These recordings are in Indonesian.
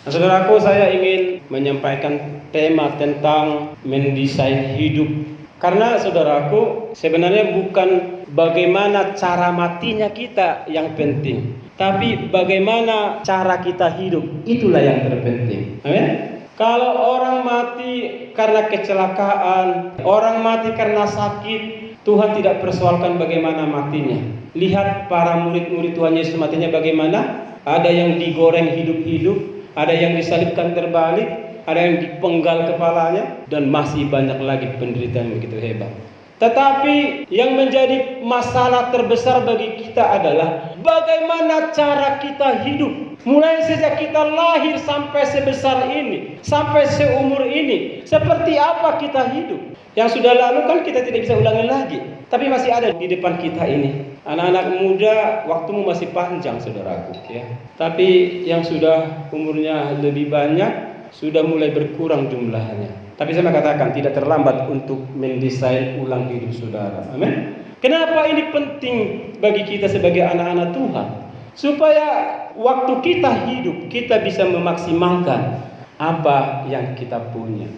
Nah, saudaraku, saya ingin menyampaikan tema tentang mendesain hidup. Karena saudaraku, sebenarnya bukan bagaimana cara matinya kita yang penting, tapi bagaimana cara kita hidup, itulah yang terpenting. Amin. Kalau orang mati karena kecelakaan, orang mati karena sakit, Tuhan tidak persoalkan bagaimana matinya. Lihat para murid-murid Tuhan Yesus matinya bagaimana? Ada yang digoreng hidup-hidup, ada yang disalibkan terbalik, ada yang dipenggal kepalanya, dan masih banyak lagi penderitaan yang begitu hebat. Tetapi yang menjadi masalah terbesar bagi kita adalah bagaimana cara kita hidup. Mulai sejak kita lahir sampai sebesar ini, sampai seumur ini, seperti apa kita hidup. Yang sudah lalu kan kita tidak bisa ulangi lagi, tapi masih ada di depan kita ini. Anak-anak muda, waktumu masih panjang, saudaraku, ya. Tapi yang sudah umurnya lebih banyak sudah mulai berkurang jumlahnya. Tapi saya katakan tidak terlambat untuk mendesain ulang hidup saudara. Amin. Kenapa ini penting bagi kita sebagai anak-anak Tuhan? Supaya waktu kita hidup, kita bisa memaksimalkan apa yang kita punya.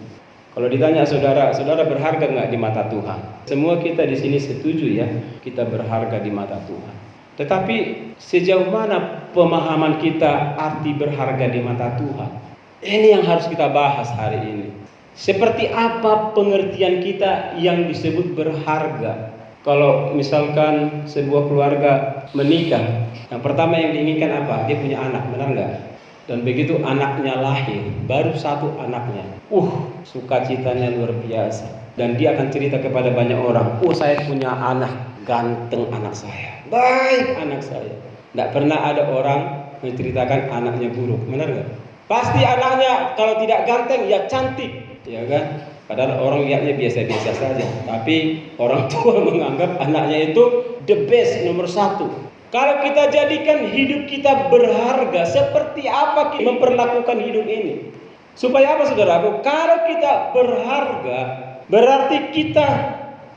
Kalau ditanya saudara, saudara berharga nggak di mata Tuhan? Semua kita di sini setuju ya, kita berharga di mata Tuhan. Tetapi sejauh mana pemahaman kita arti berharga di mata Tuhan? Ini yang harus kita bahas hari ini. Seperti apa pengertian kita yang disebut berharga? Kalau misalkan sebuah keluarga menikah, yang pertama yang diinginkan apa? Dia punya anak, benar nggak? Dan begitu anaknya lahir, baru satu anaknya, sukacitanya luar biasa. Dan dia akan cerita kepada banyak orang, saya punya anak, ganteng anak saya, baik anak saya. Tidak pernah ada orang menceritakan anaknya buruk, benar nggak? Pasti anaknya kalau tidak ganteng ya cantik, ya kan? Padahal orang lihatnya biasa-biasa saja, tapi orang tua menganggap anaknya itu the best, nomor satu. Kalau kita jadikan hidup kita berharga, seperti apa kita memperlakukan hidup ini? Supaya apa, saudaraku? Kalau kita berharga, berarti kita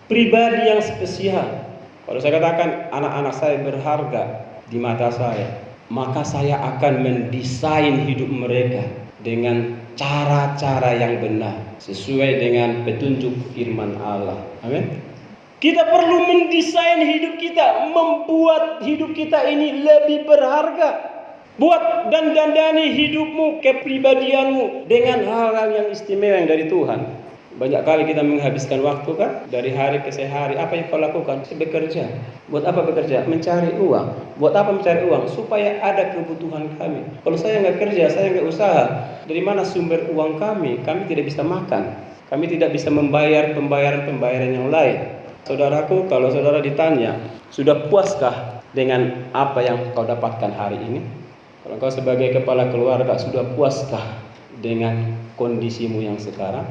pribadi yang spesial. Kalau saya katakan anak-anak saya berharga di mata saya, maka saya akan mendesain hidup mereka dengan cara-cara yang benar, sesuai dengan petunjuk firman Allah. Amin. Kita perlu mendesain hidup kita, membuat hidup kita ini lebih berharga. Buat dan dandani hidupmu, kepribadianmu dengan hal-hal yang istimewa yang dari Tuhan. Banyak kali kita menghabiskan waktu kan, dari hari ke hari. Apa yang kau lakukan? Bekerja. Buat apa bekerja? Mencari uang. Buat apa mencari uang? Supaya ada kebutuhan kami. Kalau saya nggak kerja, saya nggak usaha, dari mana sumber uang kami? Kami tidak bisa makan. Kami tidak bisa membayar pembayaran yang lain. Saudaraku, kalau saudara ditanya, sudah puaskah dengan apa yang kau dapatkan hari ini? Kalau kau sebagai kepala keluarga, sudah puaskah dengan kondisimu yang sekarang?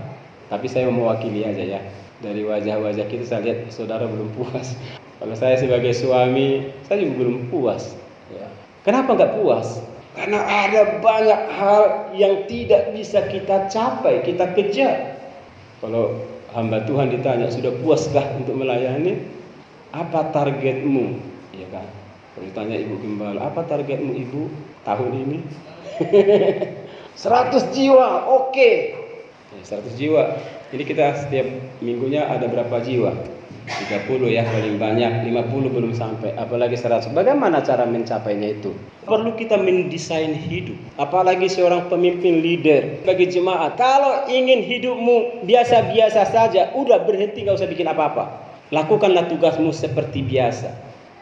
Tapi saya mewakili aja ya. Dari wajah-wajah kita saya lihat saudara belum puas. Kalau saya sebagai suami, saya juga belum puas. Ya. Kenapa nggak puas? Karena ada banyak hal yang tidak bisa kita capai, kita kejar. Kalau hamba Tuhan ditanya, sudah puaskah untuk melayani? Apa targetmu? Ya kan? Kalau ditanya ibu gembala, apa targetmu ibu tahun ini? 100 jiwa, oke. 100 jiwa. Ini kita setiap minggunya ada berapa jiwa? 30 ya paling banyak, 50 belum sampai, apalagi 100. Bagaimana cara mencapainya itu? Perlu kita mendesain hidup. Apalagi seorang pemimpin leader bagi jemaat. Kalau ingin hidupmu biasa-biasa saja, udah berhenti, gak usah bikin apa-apa. Lakukanlah tugasmu seperti biasa.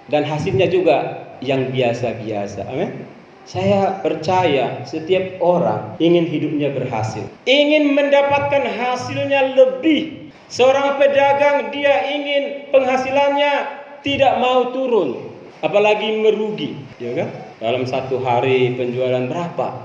Dan hasilnya juga yang biasa-biasa. Amin. Saya percaya setiap orang ingin hidupnya berhasil, ingin mendapatkan hasilnya lebih. Seorang pedagang dia ingin penghasilannya tidak mau turun, apalagi merugi, ya kan? Dalam satu hari penjualan berapa?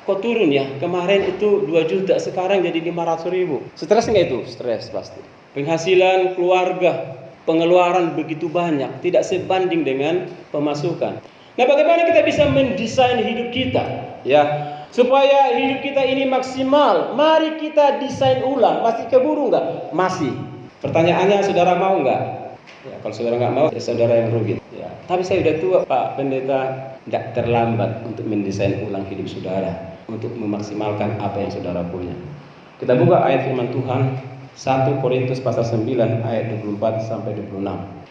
Kok turun ya? Kemarin itu 2 juta, sekarang jadi 500 ribu. Stres nggak itu? Stres pasti. Penghasilan keluarga, pengeluaran begitu banyak, tidak sebanding dengan pemasukan. Nah, bagaimana kita bisa mendesain hidup kita, ya, supaya hidup kita ini maksimal? Mari kita desain ulang. Masih keburu nggak? Masih. Pertanyaannya, saudara mau nggak? Ya, kalau saudara nggak mau, ya saudara yang rugi. Ya. Tapi saya udah tua, Pak Pendeta. Tidak terlambat untuk mendesain ulang hidup saudara. untuk memaksimalkan apa yang saudara punya. Kita buka ayat firman Tuhan 1 Korintus pasal 9 ayat 24 sampai 26.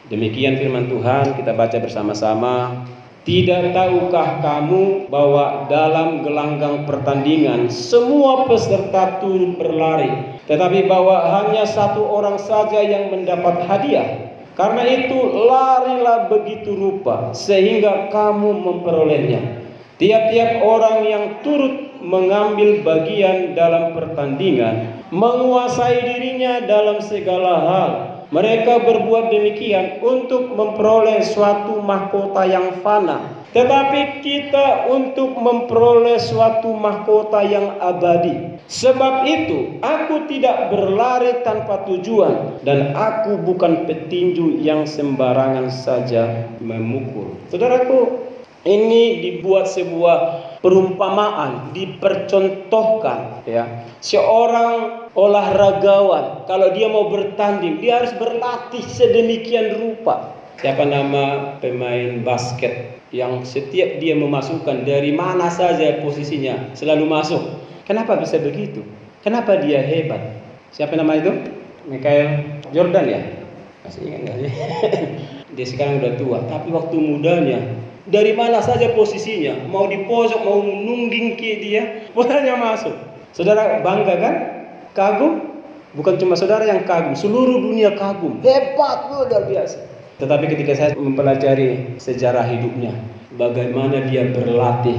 Demikian firman Tuhan, kita baca bersama-sama. Tidak tahukah kamu bahwa dalam gelanggang pertandingan semua peserta turut berlari, tetapi bahwa hanya satu orang saja yang mendapat hadiah? Karena itu larilah begitu rupa sehingga kamu memperolehnya. Tiap-tiap orang yang turut mengambil bagian dalam pertandingan menguasai dirinya dalam segala hal. Mereka berbuat demikian untuk memperoleh suatu mahkota yang fana, tetapi kita untuk memperoleh suatu mahkota yang abadi. Sebab itu aku tidak berlari tanpa tujuan, dan aku bukan petinju yang sembarangan saja memukul. Saudaraku, ini dibuat sebuah perumpamaan, dipercontohkan ya. Seorang olahragawan kalau dia mau bertanding, dia harus berlatih sedemikian rupa. Siapa nama pemain basket yang setiap dia memasukkan dari mana saja posisinya selalu masuk? Kenapa bisa begitu? Kenapa dia hebat? Siapa nama itu? Michael Jordan ya? Masih ingat nggak sih? Dia sekarang udah tua, tapi waktu mudanya dari mana saja posisinya, mau di pojok, mau nungging ke dia, bolanya masuk. Saudara bangga kan? Kagum? Bukan cuma saudara yang kagum, seluruh dunia kagum. Hebat, luar biasa. Tetapi ketika saya mempelajari sejarah hidupnya, bagaimana dia berlatih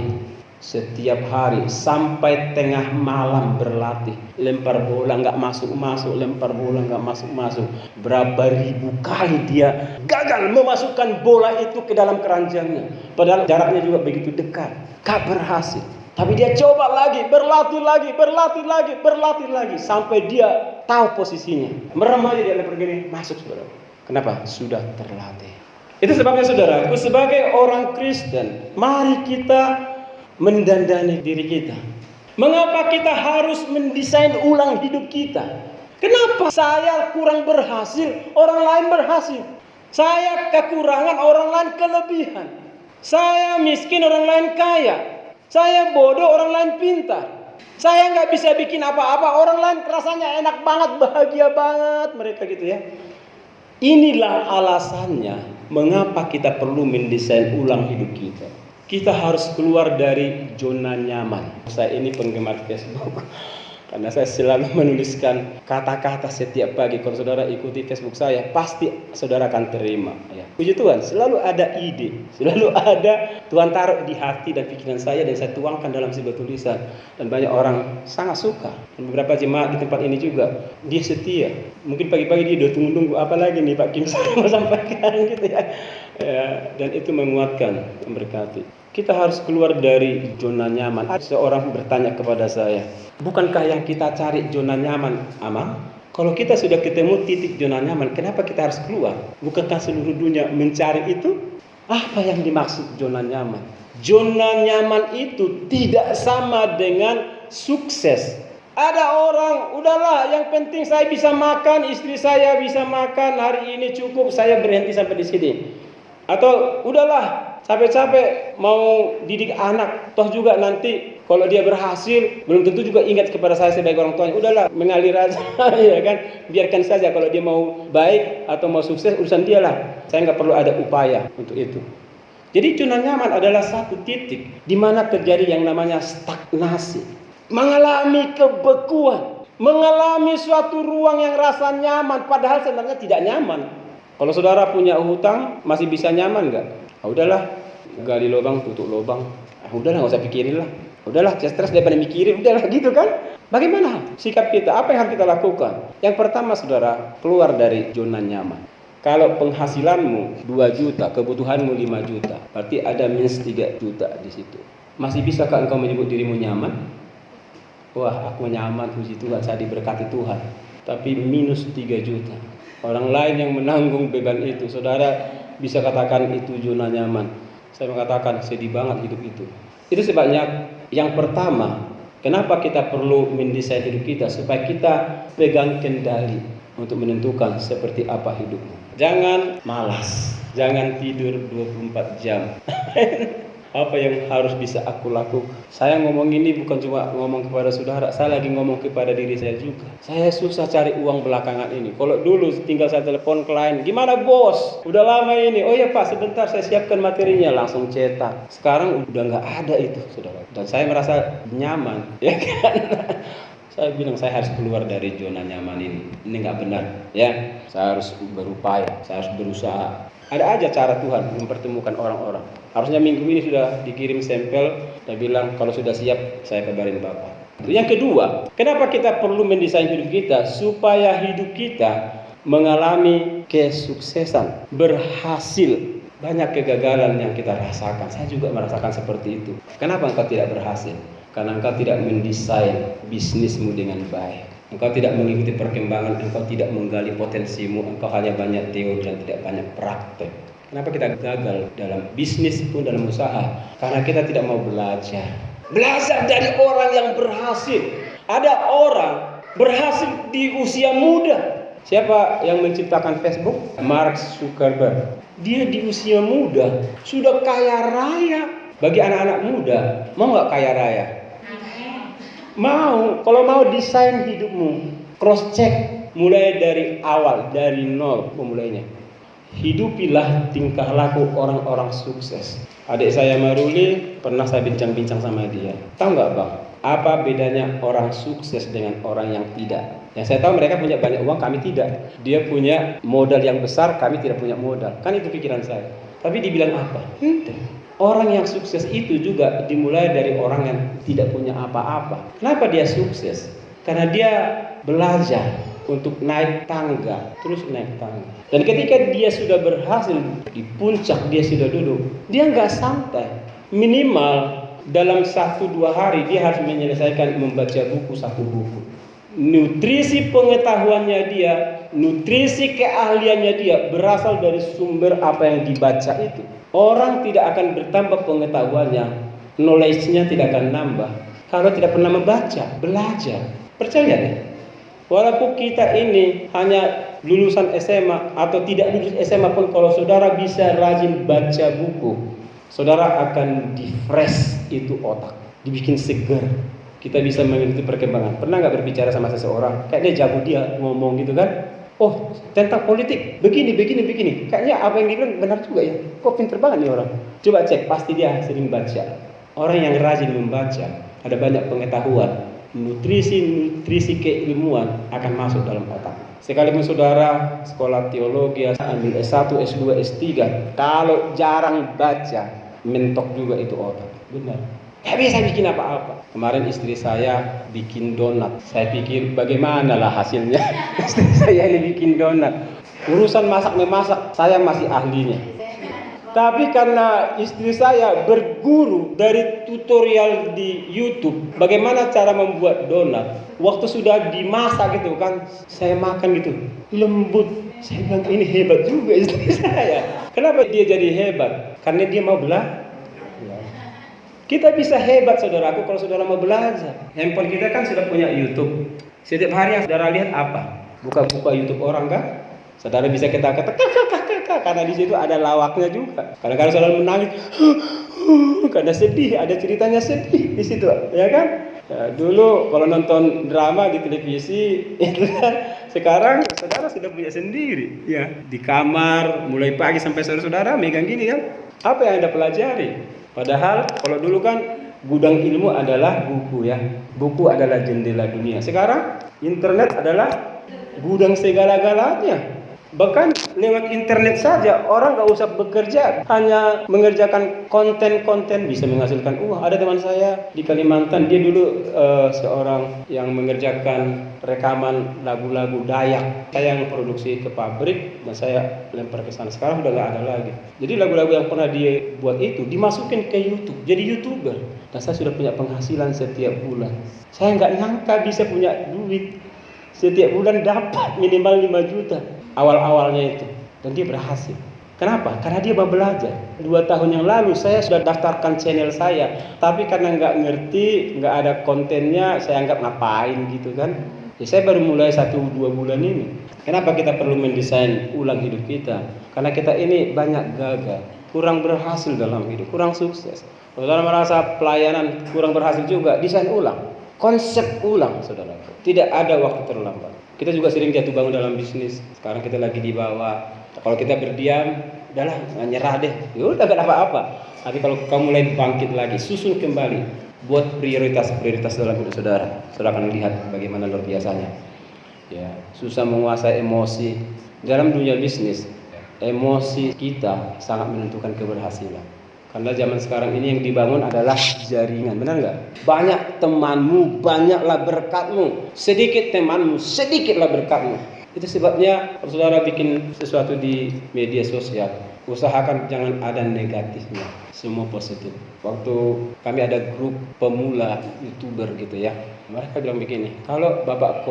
setiap hari sampai tengah malam berlatih, lempar bola nggak masuk, lempar bola nggak masuk. Berapa ribu kali dia gagal memasukkan bola itu ke dalam keranjangnya, padahal jaraknya juga begitu dekat, gak berhasil. Tapi dia coba lagi, berlatih lagi sampai dia tahu posisinya. Merem aja dia lempar gini, masuk saudara. Kenapa? Sudah terlatih. Itu sebabnya saudaraku, sebagai orang Kristen, mari kita mendandani diri kita. Mengapa kita harus mendesain ulang hidup kita? Kenapa saya kurang berhasil, orang lain berhasil? Saya kekurangan, orang lain kelebihan. Saya miskin, orang lain kaya. Saya bodoh, orang lain pintar. Saya nggak bisa bikin apa-apa, orang lain rasanya enak banget, bahagia banget mereka gitu ya. Inilah alasannya mengapa kita perlu mendesain ulang hidup kita. Kita harus keluar dari zona nyaman. Saya ini penggemar Facebook karena saya selalu menuliskan kata-kata setiap pagi. Kalau saudara ikuti Facebook saya, pasti saudara akan terima ya. Puji Tuhan, selalu ada ide, selalu ada Tuhan taruh di hati dan pikiran saya, dan saya tuangkan dalam sebuah tulisan, dan banyak orang sangat suka. Dan beberapa jemaat di tempat ini juga, dia setia. Mungkin pagi-pagi dia udah tunggu-tunggu apa lagi nih Pak Kim saya mau sampaikan gitu ya. Dan itu menguatkan, memberkati. Kita harus keluar dari zona nyaman. Ada seorang bertanya kepada saya, bukankah yang kita cari zona nyaman aman? Kalau kita sudah ketemu titik zona nyaman, kenapa kita harus keluar? Bukankah seluruh dunia mencari itu? Apa yang dimaksud zona nyaman? Zona nyaman itu tidak sama dengan sukses. Ada orang, udahlah yang penting saya bisa makan, istri saya bisa makan, hari ini cukup, saya berhenti sampai di sini. Atau udahlah, capek-capek mau didik anak, toh juga nanti kalau dia berhasil belum tentu juga ingat kepada saya sebagai orang tuanya. Udahlah, mengalir aja ya kan, biarkan saja. Kalau dia mau baik atau mau sukses, urusan dia lah. Saya nggak perlu ada upaya untuk itu. Jadi zona nyaman adalah satu titik di mana terjadi yang namanya stagnasi, mengalami kebekuan, mengalami suatu ruang yang rasa nyaman padahal sebenarnya tidak nyaman. Kalau saudara punya hutang, masih bisa nyaman nggak? Udahlah, gali lubang, tutup lubang. Udahlah, nggak usah pikirin lah. Udahlah, stres daripada mikirin. Udahlah gitu kan? Bagaimana sikap kita? Apa yang harus kita lakukan? Yang pertama, saudara, keluar dari zona nyaman. Kalau penghasilanmu 2 juta, kebutuhanmu 5 juta, berarti ada minus 3 juta di situ. Masih bisakah engkau menyebut dirimu nyaman? Wah, aku nyaman, puji Tuhan, saya diberkati Tuhan. Tapi minus 3 juta. Orang lain yang menanggung beban itu, saudara bisa katakan itu zona nyaman. Saya mengatakan sedih banget hidup itu. Itu sebabnya yang pertama, kenapa kita perlu mendesain hidup kita, supaya kita pegang kendali untuk menentukan seperti apa hidupmu. Jangan malas, jangan tidur 24 jam. Apa yang harus bisa aku lakukan? Saya ngomong ini bukan cuma ngomong kepada saudara, saya lagi ngomong kepada diri saya juga. Saya susah cari uang belakangan ini. Kalau dulu tinggal saya telepon klien, gimana bos? Udah lama ini. Oh ya Pak, sebentar saya siapkan materinya, langsung cetak. Sekarang udah nggak ada itu, saudara. Dan saya merasa nyaman, ya kan? Saya bilang saya harus keluar dari zona nyaman ini. Ini nggak benar, ya. Saya harus berupaya, saya harus berusaha. Ada aja cara Tuhan mempertemukan orang-orang. Harusnya minggu ini sudah dikirim sampel. Dia bilang kalau sudah siap saya kabarin Bapak. Yang kedua, kenapa kita perlu mendesain hidup kita supaya hidup kita mengalami kesuksesan, berhasil. Banyak kegagalan yang kita rasakan. Saya juga merasakan seperti itu. Kenapa engkau tidak berhasil? Karena engkau tidak mendesain bisnismu dengan baik. Engkau tidak mengikuti perkembangan, engkau tidak menggali potensimu, engkau hanya banyak teori dan tidak banyak praktek. Kenapa kita gagal dalam bisnis pun dalam usaha? Karena kita tidak mau belajar. Belajar dari orang yang berhasil. Ada orang berhasil di usia muda. Siapa yang menciptakan Facebook? Mark Zuckerberg. Dia di usia muda sudah kaya raya. Bagi anak-anak muda, mau nggak kaya raya? Mau. Kalau mau desain hidupmu, cross check mulai dari awal, dari nol memulainya. Hidupilah tingkah laku orang-orang sukses. Adik saya Maruli pernah saya bincang-bincang sama dia. Tahu nggak Bang? Apa bedanya orang sukses dengan orang yang tidak? Yang saya tahu mereka punya banyak uang, kami tidak. Dia punya modal yang besar, kami tidak punya modal. Kan itu pikiran saya. Tapi dibilang apa? Orang yang sukses itu juga dimulai dari orang yang tidak punya apa-apa. Kenapa dia sukses? Karena dia belajar untuk naik tangga, terus naik tangga. Dan ketika dia sudah berhasil di puncak, dia sudah duduk, dia nggak santai. Minimal dalam 1-2 hari dia harus menyelesaikan membaca buku 1 buku. Nutrisi pengetahuannya dia, nutrisi keahliannya dia berasal dari sumber apa yang dibaca itu. Orang tidak akan bertambah pengetahuannya, knowledge-nya tidak akan nambah kalau tidak pernah membaca, belajar. Percaya deh. Walaupun kita ini hanya lulusan SMA atau tidak lulus SMA pun, kalau saudara bisa rajin baca buku, saudara akan di-fresh itu otak, dibikin segar. Kita bisa mengikuti perkembangan. Pernah nggak berbicara sama seseorang, kayak dia jago dia ngomong gitu kan? Oh, tentang politik, begini. Kayaknya apa yang dibilang benar juga ya. Kok pinter banget nih orang. Coba cek, pasti dia sering baca. Orang yang rajin membaca, ada banyak pengetahuan. Nutrisi keilmuan akan masuk dalam otak. Sekalipun saudara sekolah teologi, ambil S1, S2, S3, kalau jarang baca, mentok juga itu otak. Benar. Gak bisa bikin apa-apa. Kemarin istri saya bikin donat. Saya pikir bagaimana lah hasilnya. Istri saya ini bikin donat. Urusan masak-memasak saya masih ahlinya. Tapi karena istri saya berguru dari tutorial di YouTube bagaimana cara membuat donat, waktu sudah dimasak gitu kan, saya makan gitu, lembut. Saya bilang ini hebat juga istri saya. Kenapa dia jadi hebat? Karena dia mau belajar. Kita bisa hebat saudaraku kalau saudara mau belajar. Handphone kita kan sudah punya YouTube. Setiap hari yang saudara lihat apa? Buka-buka YouTube orang kan? Saudara bisa kata-kata karena di situ ada lawaknya juga. Kadang-kadang saudara menangis karena sedih, ada ceritanya sedih di situ, ya kan? Ya, dulu kalau nonton drama di televisi itu kan, sekarang saudara sudah punya sendiri, ya. Di kamar mulai pagi sampai sore saudara megang gini kan? Apa yang Anda pelajari? Padahal kalau dulu kan gudang ilmu adalah buku ya. Buku adalah jendela dunia. Sekarang internet adalah gudang segala-galanya. Bahkan lewat internet saja orang gak usah bekerja, hanya mengerjakan konten-konten bisa menghasilkan uang. Ada teman saya di Kalimantan, dia dulu seorang yang mengerjakan rekaman lagu-lagu Dayak. Saya yang produksi ke pabrik dan saya lempar ke sana. Sekarang udah gak ada lagi. Jadi lagu-lagu yang pernah dia buat itu dimasukin ke YouTube, jadi YouTuber. Dan saya sudah punya penghasilan setiap bulan. Saya gak nyangka bisa punya duit. Setiap bulan dapat minimal 5 juta. Awal-awalnya itu. Dan dia berhasil. Kenapa? Karena dia mau belajar. 2 tahun yang lalu saya sudah daftarkan channel saya. Tapi karena nggak ngerti, nggak ada kontennya, saya anggap ngapain gitu kan. Ya, saya baru mulai 1-2 bulan ini. Kenapa kita perlu mendesain ulang hidup kita? Karena kita ini banyak gagal. Kurang berhasil dalam hidup, kurang sukses. Saudara merasa pelayanan kurang berhasil juga, desain ulang, konsep ulang, saudara. Tidak ada waktu terlambat. Kita juga sering jatuh bangun dalam bisnis. Sekarang kita lagi di bawah. Kalau kita berdiam, udahlah, nyerah deh. Ya udah gak apa-apa. Tapi kalau kamu mulai bangkit lagi, susun kembali, buat prioritas dalam hidup saudara. Saudara akan lihat bagaimana luar biasanya. Ya, susah menguasai emosi dalam dunia bisnis. Emosi kita sangat menentukan keberhasilan. Karena zaman sekarang ini yang dibangun adalah jaringan, benar nggak? Banyak temanmu, banyaklah berkatmu. Sedikit temanmu, sedikitlah berkatmu. Itu sebabnya kalau saudara bikin sesuatu di media sosial, usahakan jangan ada negatifnya, semua positif. Waktu kami ada grup pemula YouTuber gitu ya, mereka bilang begini, kalau Bapak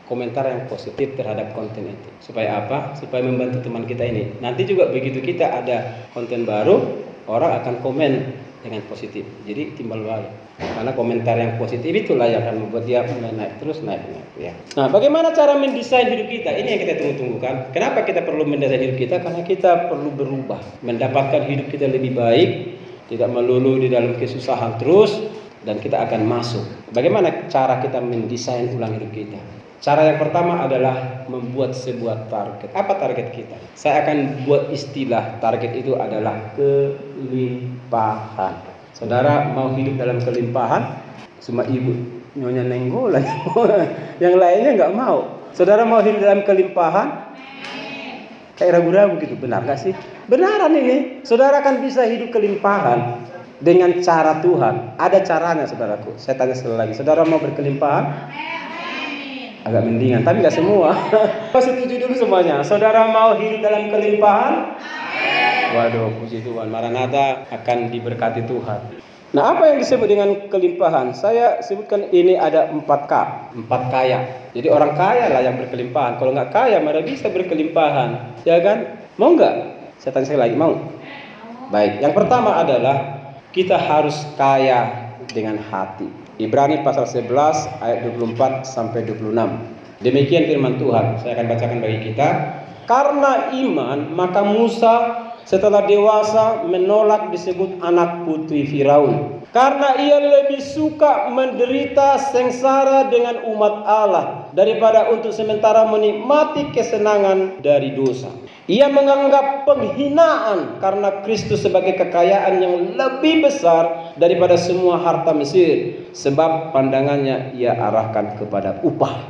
komentar yang positif terhadap konten itu. Supaya apa? Supaya membantu teman kita ini. Nanti juga begitu kita ada konten baru, orang akan komen dengan positif. Jadi timbal balik. Karena komentar yang positif itulah yang akan membuat dia mulai naik ya. Nah, bagaimana cara mendesain hidup kita? Ini yang kita tunggu-tunggukan. Kenapa kita perlu mendesain hidup kita? Karena kita perlu berubah, mendapatkan hidup kita lebih baik, tidak melulu di dalam kesusahan terus, dan kita akan masuk. Bagaimana cara kita mendesain ulang hidup kita? Cara yang pertama adalah membuat sebuah target. Apa target kita? Saya akan buat istilah target itu adalah kelimpahan. Saudara mau hidup dalam kelimpahan? Cuma ibu Nyonya Nenggolan yang lainnya nggak mau. Saudara mau hidup dalam kelimpahan? Kayak ragu-ragu gitu, benar gak sih? Benaran ini. Saudara akan bisa hidup kelimpahan dengan cara Tuhan. Ada caranya, saudaraku. Saya tanya sekali lagi. Saudara mau berkelimpahan? Agak mendingan, tapi nggak semua. Setuju dulu semuanya. Saudara mau hidup dalam kelimpahan? Waduh, puji Tuhan. Maranatha akan diberkati Tuhan. Nah, apa yang disebut dengan kelimpahan? Saya sebutkan ini ada 4K, 4 kaya. Jadi orang kaya lah yang berkelimpahan. Kalau nggak kaya, mana bisa berkelimpahan? Ya kan? Mau nggak? Saya tanya sekali lagi, mau? Baik. Yang pertama adalah kita harus kaya dengan hati. Ibrani pasal 11 ayat 24 sampai 26. Demikian firman Tuhan. Saya akan bacakan bagi kita. Karena iman, maka Musa setelah dewasa menolak disebut anak putri Firaun. Karena ia lebih suka menderita sengsara dengan umat Allah daripada untuk sementara menikmati kesenangan dari dosa. Ia menganggap penghinaan karena Kristus sebagai kekayaan yang lebih besar daripada semua harta Mesir, sebab pandangannya ia arahkan kepada upah.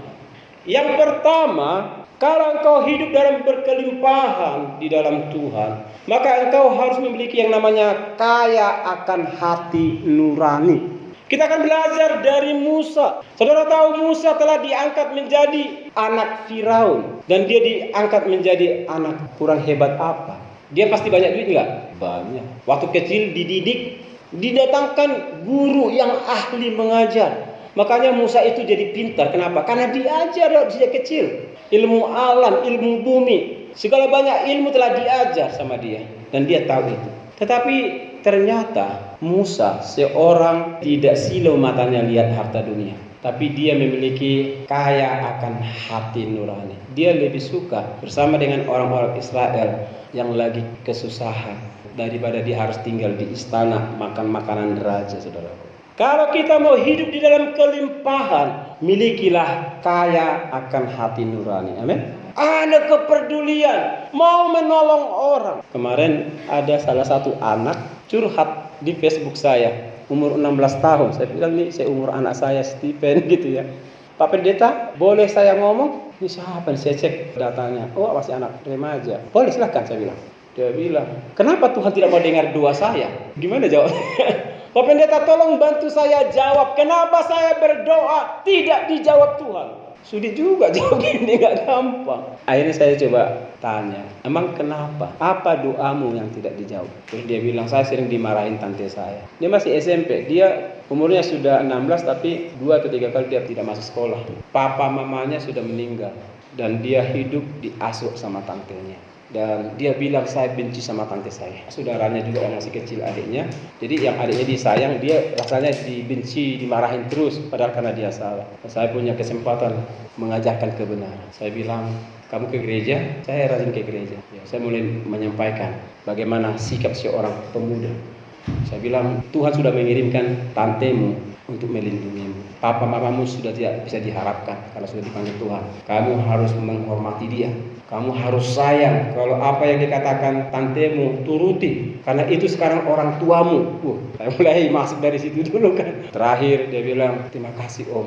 Yang pertama, kalau engkau hidup dalam berkelimpahan di dalam Tuhan, maka engkau harus memiliki yang namanya kaya akan hati nurani. Kita akan belajar dari Musa. Saudara tahu Musa telah diangkat menjadi anak Firaun. Dan dia diangkat menjadi anak kurang hebat apa? Dia pasti banyak duit enggak? Banyak. Waktu kecil dididik, didatangkan guru yang ahli mengajar. Makanya Musa itu jadi pintar. Kenapa? Karena diajar sejak kecil. Ilmu alam, ilmu bumi, segala banyak ilmu telah diajar sama dia. Dan dia tahu itu. Tetapi ternyata Musa seorang tidak silau matanya lihat harta dunia. Tapi dia memiliki kaya akan hati nurani. Dia lebih suka bersama dengan orang-orang Israel yang lagi kesusahan daripada dia harus tinggal di istana makan makanan raja, saudara. Kalau kita mau hidup di dalam kelimpahan, milikilah kaya akan hati nurani. Amin. Ada kepedulian, mau menolong orang. Kemarin ada salah satu anak curhat di Facebook saya, umur 16 tahun. Saya bilang nih, saya umur anak saya Stephen gitu ya. Pak Pendeta, boleh saya ngomong? Ini siapa? Saya cek datanya. Oh, masih anak remaja. Boleh, silahkan, saya bilang. Dia bilang, kenapa Tuhan tidak mau dengar doa saya? Gimana jawabnya? Pak Pendeta, tolong bantu saya jawab. Kenapa saya berdoa tidak dijawab Tuhan? Sulit juga jawab ini, gak gampang. Akhirnya saya coba tanya, emang kenapa? Apa doamu yang tidak dijawab? Terus dia bilang, saya sering dimarahin tante saya. Dia masih SMP, dia umurnya sudah 16 tapi 2 atau 3 kali dia tidak masuk sekolah. Papa mamanya sudah meninggal dan dia hidup diasuh sama tantenya. Dan dia bilang, saya benci sama tante saya. Saudaranya juga yang masih kecil, adiknya. Jadi yang adiknya disayang, dia rasanya dibenci, dimarahin terus. Padahal karena dia salah. Saya punya kesempatan mengajarkan kebenaran. Saya bilang, kamu ke gereja? Saya rajin ke gereja. Saya mulai menyampaikan bagaimana sikap seorang pemuda. Saya bilang, Tuhan sudah mengirimkan tantemu untuk melindungimu. Papa mamamu sudah tidak bisa diharapkan karena sudah dipanggil Tuhan. Kamu harus menghormati dia. Kamu harus sayang. Kalau apa yang dikatakan tantemu, turuti. Karena itu sekarang orang tuamu. Saya mulai masuk dari situ dulu kan. Terakhir dia bilang, terima kasih om.